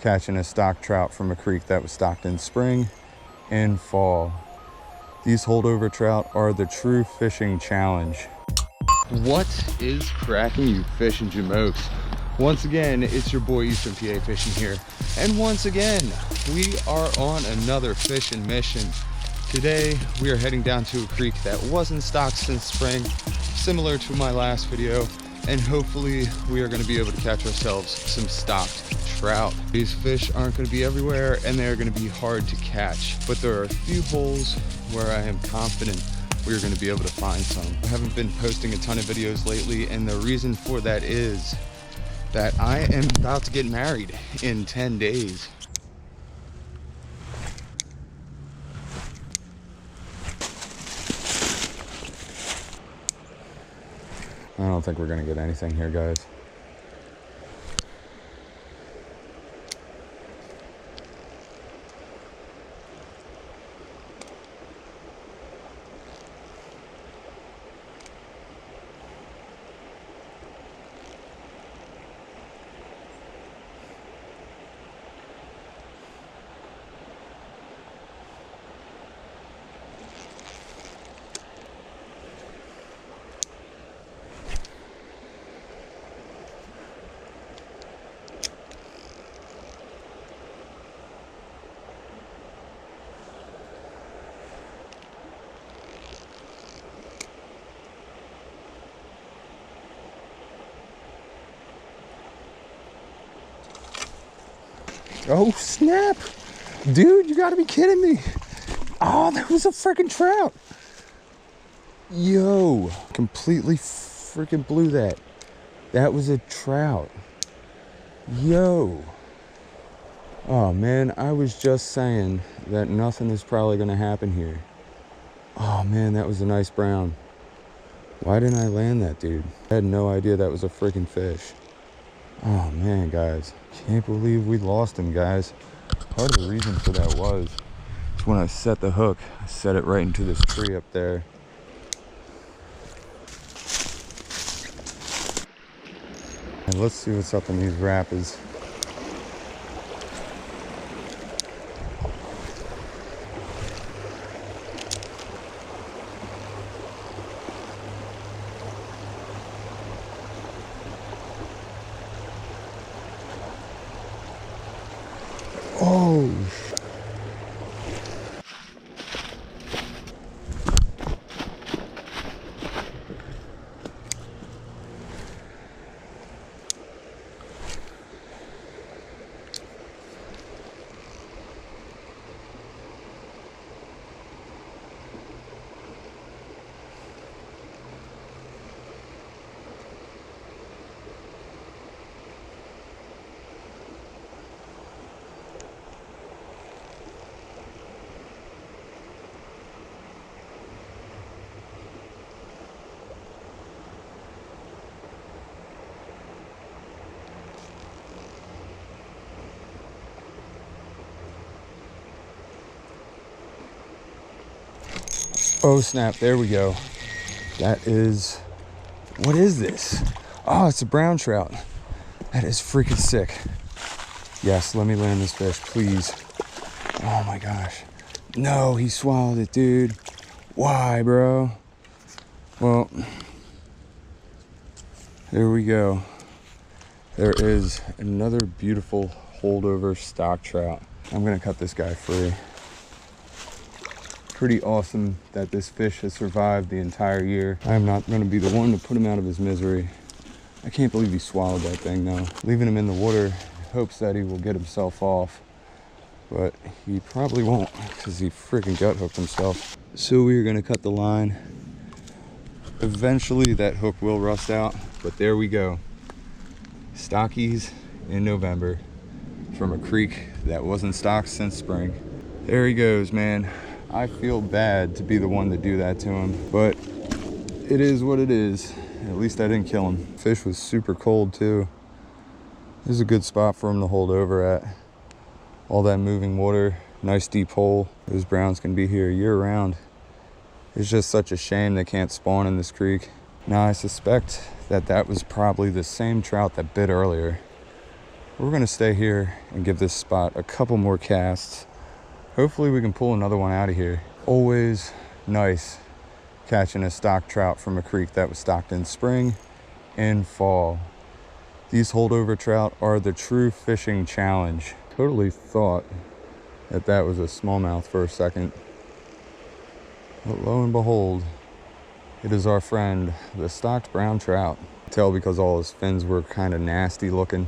catching a stock trout from a creek that was stocked in spring and fall. These holdover trout are the true fishing challenge. What is cracking, you fishing jamokes? Once again, it's your boy Eastern PA Fishing here. And once again, we are on another fishing mission. Today, we are heading down to a creek that wasn't stocked since spring, similar to my last video. And hopefully, we are gonna be able to catch ourselves some stocked trout. These fish aren't gonna be everywhere and they're gonna be hard to catch. But there are a few holes where I am confident we're gonna be able to find some. I haven't been posting a ton of videos lately, and the reason for that is that I am about to get married in 10 days. I don't think we're gonna get anything here, guys. Oh snap, dude, you gotta be kidding me. Oh, that was a freaking trout. Yo, completely freaking blew that. That was a trout. Yo. Oh man, I was just saying that nothing is probably gonna happen here. Oh man, that was a nice brown. Why didn't I land that, dude? I had no idea that was a freaking fish. Oh man, guys, can't believe we lost him, guys. Part of the reason for that was when I set the hook, I set it right into this tree up there. And let's see what's up in these rapids. Oh, oh snap, there we go. That is, what is this? Oh, it's a brown trout. That is freaking sick. Yes, let me land this fish, please. Oh my gosh. No, he swallowed it, dude. Why, bro? Well, there we go. There is another beautiful holdover stock trout. I'm gonna cut this guy free. Pretty awesome that this fish has survived the entire year. I am not going to be the one to put him out of his misery. I can't believe he swallowed that thing though. Leaving him in the water in hopes that he will get himself off, but he probably won't because he freaking gut hooked himself. So we are going to cut the line. Eventually that hook will rust out, but there we go. Stockies in November from a creek that wasn't stocked since spring. There he goes, man. I feel bad to be the one to do that to him, but it is what it is. At least I didn't kill him. Fish was super cold too. This is a good spot for him to hold over at. All that moving water, nice deep hole. Those browns can be here year round. It's just such a shame they can't spawn in this creek. Now I suspect that that was probably the same trout that bit earlier. We're gonna stay here and give this spot a couple more casts. Hopefully we can pull another one out of here. Always nice catching a stock trout from a creek that was stocked in spring and fall. These holdover trout are the true fishing challenge. Totally thought that that was a smallmouth for a second. But lo and behold, it is our friend, the stocked brown trout. Tell because all his fins were kind of nasty looking.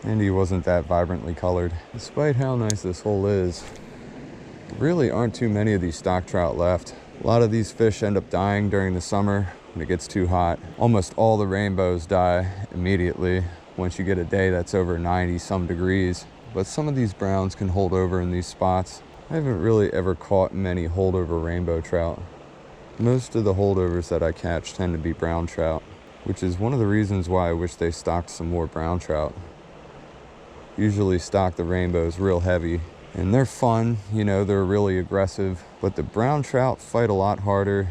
And he wasn't that vibrantly colored. Despite how nice this hole is, there really aren't too many of these stock trout left. A lot of these fish end up dying during the summer when it gets too hot. Almost all the rainbows die immediately once you get a day that's over 90 some degrees. But some of these browns can hold over in these spots. I haven't really ever caught many holdover rainbow trout. Most of the holdovers that I catch tend to be brown trout, which is one of the reasons why I wish they stocked some more brown trout. Usually stock the rainbows real heavy, and they're fun, you know, they're really aggressive, but the brown trout fight a lot harder.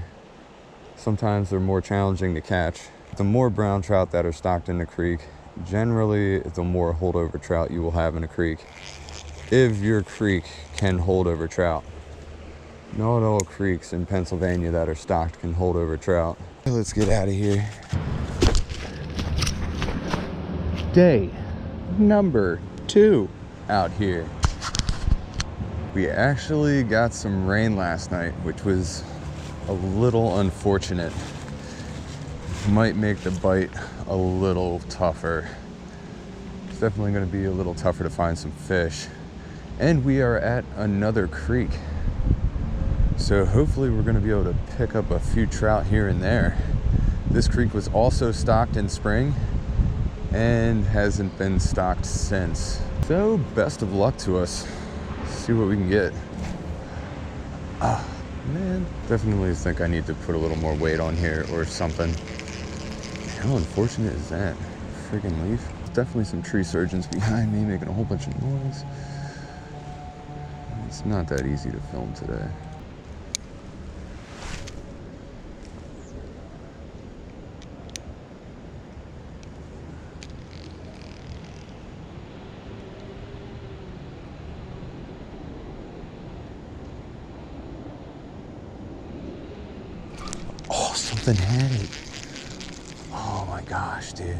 Sometimes they're more challenging to catch. The more brown trout that are stocked in the creek, generally the more holdover trout you will have in a creek, if your creek can hold over trout. Not all creeks in Pennsylvania that are stocked can hold over trout. Let's get out of here. Day number 2 out here. We actually got some rain last night, which was a little unfortunate. Might make the bite a little tougher. It's definitely going to be a little tougher to find some fish. And we are at another creek, so hopefully we're going to be able to pick up a few trout here and there. This creek was also stocked in spring and hasn't been stocked since. So best of luck to us. See what we can get. Ah, man. Definitely think I need to put a little more weight on here or something. How unfortunate is that? Freaking leaf. Definitely some tree surgeons behind me making a whole bunch of noise. It's not that easy to film today. Something had it. Oh my gosh, dude.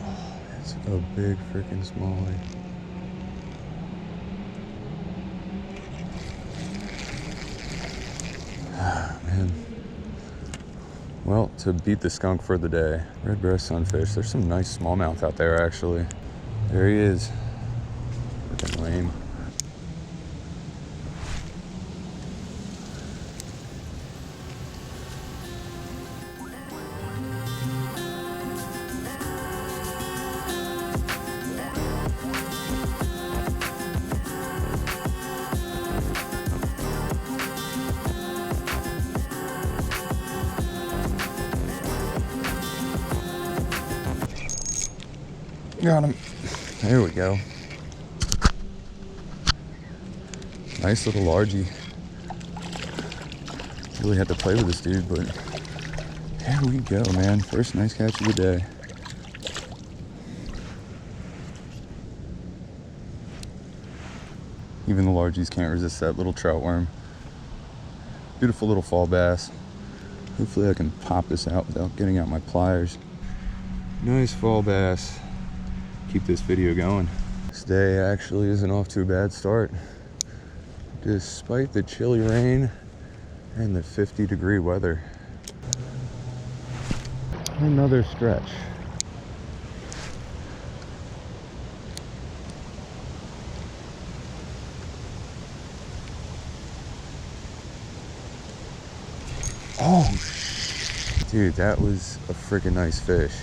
Oh, that's a big freaking smallie. Ah, man. Well, to beat the skunk for the day, red breast sunfish. There's some nice smallmouth out there, actually. There he is. Freaking lame. Got him. There we go. Nice little largie. Really had to play with this dude, but there we go, man. First nice catch of the day. Even the largies can't resist that little trout worm. Beautiful little fall bass. Hopefully I can pop this out without getting out my pliers. Nice fall bass. Keep this video going. This day actually isn't off to a bad start. Despite the chilly rain and the 50-degree weather. Another stretch. Oh, dude, that was a freaking nice fish.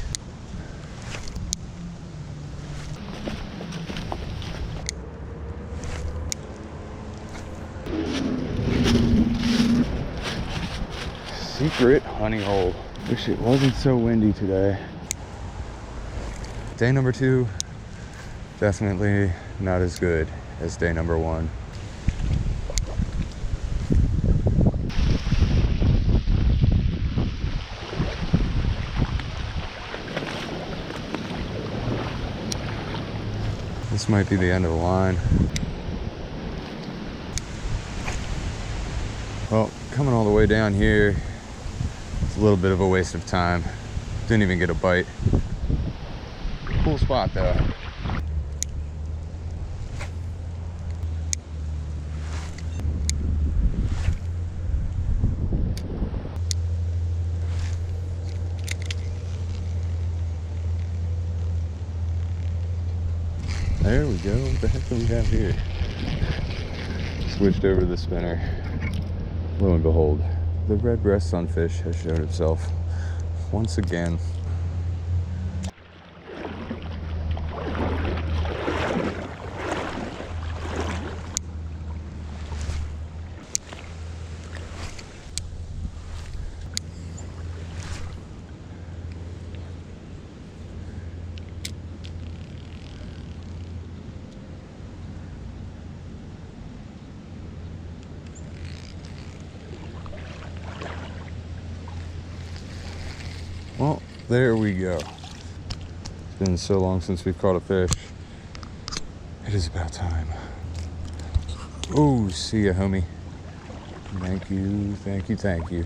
Secret honey hole. Wish it wasn't so windy today. Day number 2, Definitely not as good as day number one. This might be the end of the line. Well, coming all the way down here, it's a little bit of a waste of time. Didn't even get a bite. Cool spot though. There we go. What the heck do we have here? Switched over to the spinner. Lo and behold, the red breast sunfish has shown itself once again. Well, there we go. It's been so long since we've caught a fish. It is about time. Oh, see ya, homie. Thank you, thank you, thank you.